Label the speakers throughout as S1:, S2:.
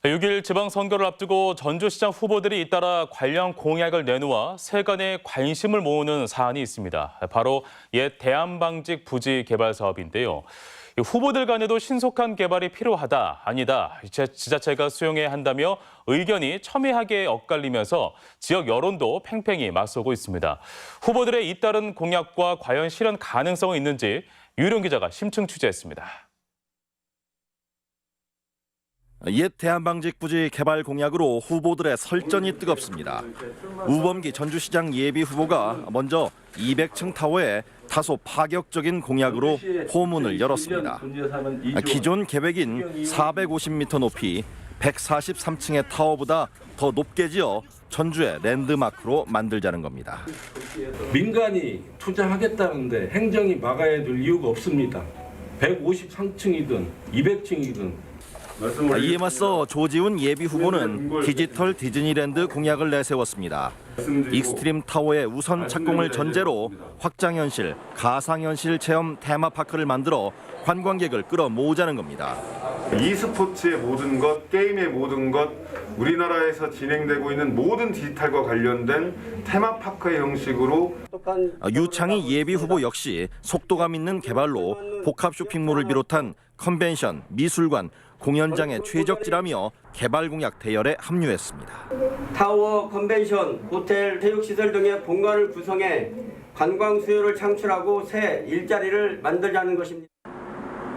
S1: 6일 지방선거를 앞두고 전주시장 후보들이 잇따라 관련 공약을 내놓아 세간의 관심을 모으는 사안이 있습니다. 바로 옛 대한방직 부지 개발 사업인데요. 후보들 간에도 신속한 개발이 필요하다, 아니다, 지자체가 수용해야 한다며 의견이 첨예하게 엇갈리면서 지역 여론도 팽팽히 맞서고 있습니다. 후보들의 잇따른 공약과 과연 실현 가능성은 있는지 유일용 기자가 심층 취재했습니다.
S2: 옛 대한방직 부지 개발 공약으로 후보들의 설전이 뜨겁습니다. 우범기 전주시장 예비 후보가 먼저 200층 타워에 다소 파격적인 공약으로 포문을 열었습니다. 기존 계획인 450m 높이 143층의 타워보다 더 높게 지어 전주의 랜드마크로 만들자는 겁니다.
S3: 민간이 투자하겠다는데 행정이 막아야 될 이유가 없습니다. 153층이든 200층이든.
S2: 이에 맞서 조지훈 예비 후보는 디지털 디즈니랜드 공약을 내세웠습니다. 익스트림 타워의 우선 착공을 전제로 확장현실, 가상현실 체험 테마파크를 만들어 관광객을 끌어모으자는 겁니다.
S4: e스포츠의 모든 것, 게임의 모든 것, 우리나라에서 진행되고 있는 모든 디지털과 관련된 테마파크의 형식으로.
S2: 유창희 예비 후보 역시 속도감 있는 개발로 복합 쇼핑몰을 비롯한 컨벤션, 미술관, 공연장의 최적지라며 개발 공약 대열에 합류했습니다.
S5: 타워, 컨벤션, 호텔, 체육시설 등의 공간을 구성해 관광 수요를 창출하고 새 일자리를 만들자는 것입니다.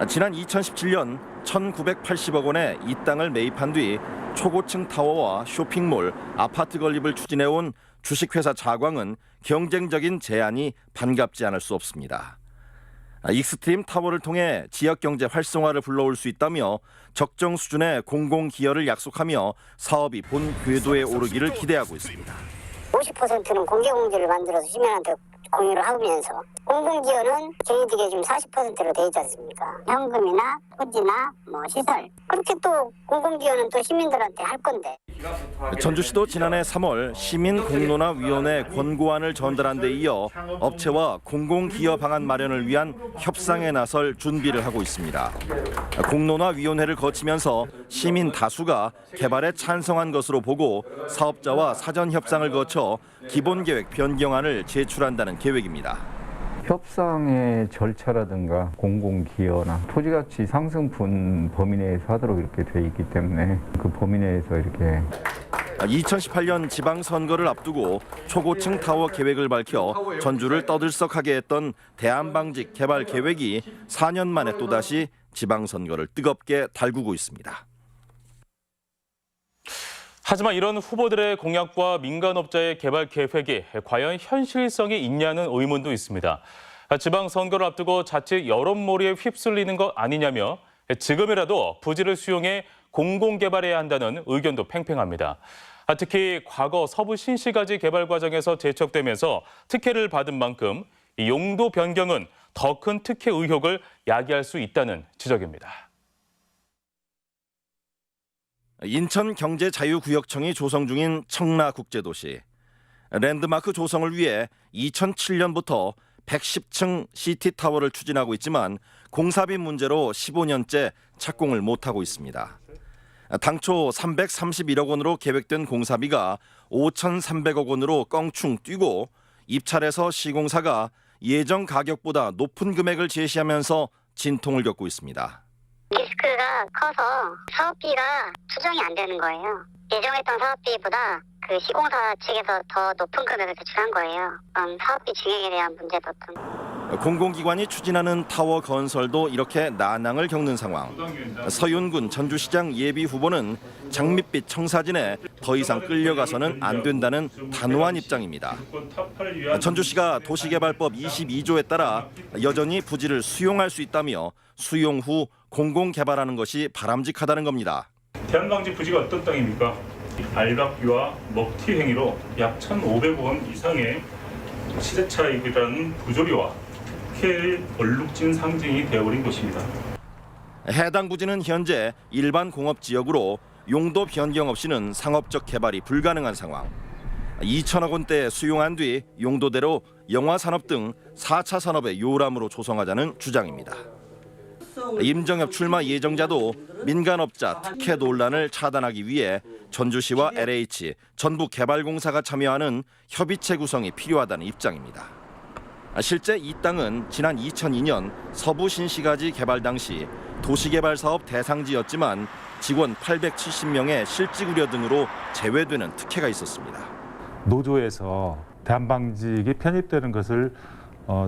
S2: 지난 2017년 1,980억 원에 이 땅을 매입한 뒤 초고층 타워와 쇼핑몰, 아파트 건립을 추진해온 주식회사 자광은 경쟁적인 제안이 반갑지 않을 수 없습니다. 익스트림 타워를 통해 지역 경제 활성화를 불러올 수 있다며 적정 수준의 공공기여를 약속하며 사업이 본 궤도에 오르기를 기대하고 있습니다.
S6: 50%는 공개공지를 만들어서 시민한테 공유를 하면서 공공기여는 저희들이 지금 40%로 돼 있지 않습니까? 현금이나 토지나 시설. 그렇게 또 공공기여는 또 시민들한테 할 건데.
S2: 전주시도 지난해 3월 시민공론화위원회 권고안을 전달한 데 이어 업체와 공공기여 방안 마련을 위한 협상에 나설 준비를 하고 있습니다. 공론화위원회를 거치면서 시민 다수가 개발에 찬성한 것으로 보고 사업자와 사전 협상을 거쳐 기본계획 변경안을 제출한다는 계획입니다.
S7: 협상의 절차라든가 공공기여나 토지가치 상승분 범위 내에서 하도록 이렇게 돼 있기 때문에 그 범위 내에서 이렇게
S2: 2018년 지방선거를 앞두고 초고층 타워 계획을 밝혀 전주를 떠들썩하게 했던 대한방직 개발 계획이 4년 만에 또다시 지방선거를 뜨겁게 달구고 있습니다.
S1: 하지만 이런 후보들의 공약과 민간업자의 개발 계획이 과연 현실성이 있냐는 의문도 있습니다. 지방선거를 앞두고 자칫 여론몰이에 휩쓸리는 것 아니냐며 지금이라도 부지를 수용해 공공개발해야 한다는 의견도 팽팽합니다. 특히 과거 서부 신시가지 개발 과정에서 제척되면서 특혜를 받은 만큼 이 용도 변경은 더 큰 특혜 의혹을 야기할 수 있다는 지적입니다.
S2: 인천경제자유구역청이 조성 중인 청라국제도시. 랜드마크 조성을 위해 2007년부터 110층 시티타워를 추진하고 있지만 공사비 문제로 15년째 착공을 못하고 있습니다. 당초 331억 원으로 계획된 공사비가 5,300억 원으로 껑충 뛰고 입찰에서 시공사가 예정 가격보다 높은 금액을 제시하면서 진통을 겪고 있습니다.
S6: 리스크가 커서 사업비가 추정이 안 되는 거예요. 예정했던 사업비보다 그 시공사 측에서 더 높은 금액을 제출한 거예요. 사업비 증액에 대한 문제도
S2: 공공기관이 추진하는 타워 건설도 이렇게 난항을 겪는 상황. 서윤군 전주시장 예비 후보는 장밋빛 청사진에 더 이상 끌려가서는 안 된다는 단호한 입장입니다. 전주시가 도시개발법 22조에 따라 여전히 부지를 수용할 수 있다며 수용 후 공공개발하는 것이 바람직하다는 겁니다.
S8: 대한방직 부지가 어떤 땅입니까? 알박비와 먹튀 행위로 약 1,500억 원 이상의 시세 차익이라는 부조리와 특혜의 얼룩진 상징이 되어버린 것입니다.
S2: 해당 부지는 현재 일반 공업지역으로 용도 변경 없이는 상업적 개발이 불가능한 상황. 2천억 원대 수용한 뒤 용도대로 영화산업 등 4차 산업의 요람으로 조성하자는 주장입니다. 임정엽 출마 예정자도 민간업자 특혜 논란을 차단하기 위해 전주시와 LH, 전북개발공사가 참여하는 협의체 구성이 필요하다는 입장입니다. 실제 이 땅은 지난 2002년 서부 신시가지 개발 당시 도시개발사업 대상지였지만 직원 870명의 실직 우려 등으로 제외되는 특혜가 있었습니다.
S9: 노조에서 대한방직이 편입되는 것을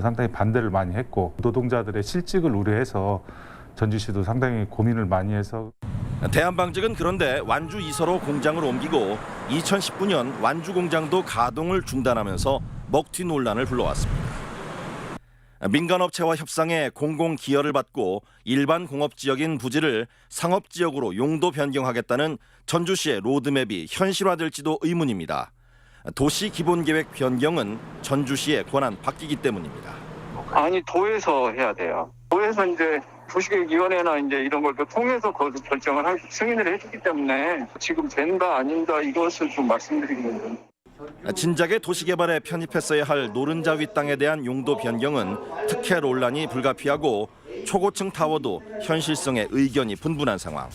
S9: 상당히 반대를 많이 했고 노동자들의 실직을 우려해서 전주시도 상당히 고민을 많이 해서
S2: 대한방직은 그런데 완주 이서로 공장을 옮기고 2019년 완주 공장도 가동을 중단하면서 먹튀 논란을 불러왔습니다. 민간업체와 협상해 공공기여를 받고 일반 공업지역인 부지를 상업지역으로 용도 변경하겠다는 전주시의 로드맵이 현실화될지도 의문입니다. 도시기본계획 변경은 전주시의 권한 바뀌기 때문입니다.
S10: 아니 도에서 해야 돼요. 도에서 이제 도시계획위원회나 이제 이런 걸 통해서 결정을 승인을 해주기 때문에 지금 된다 아닌다 이것을 좀 말씀드리는 거예요.
S2: 진작에 도시개발에 편입했어야 할 노른자 위 땅에 대한 용도 변경은 특혜 논란이 불가피하고 초고층 타워도 현실성에 의견이 분분한 상황.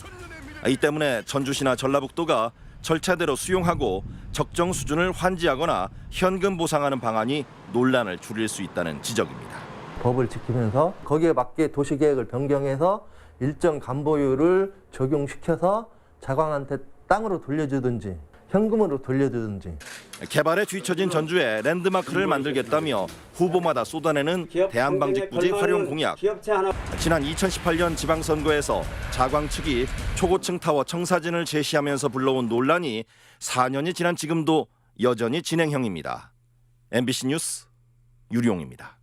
S2: 이 때문에 전주시나 전라북도가 절차대로 수용하고 적정 수준을 환지하거나 현금 보상하는 방안이 논란을 줄일 수 있다는 지적입니다.
S11: 법을 지키면서 거기에 맞게 도시계획을 변경해서 일정 간보율을 적용시켜서 자광한테 땅으로 돌려주든지 현금으로 돌려주든지.
S2: 개발에 뒤처진 전주에 랜드마크를 만들겠다며 후보마다 쏟아내는 대한방직 부지 활용 공약. 지난 2018년 지방선거에서 자광 측이 초고층 타워 청사진을 제시하면서 불러온 논란이 4년이 지난 지금도 여전히 진행형입니다. MBC 뉴스 유룡입니다.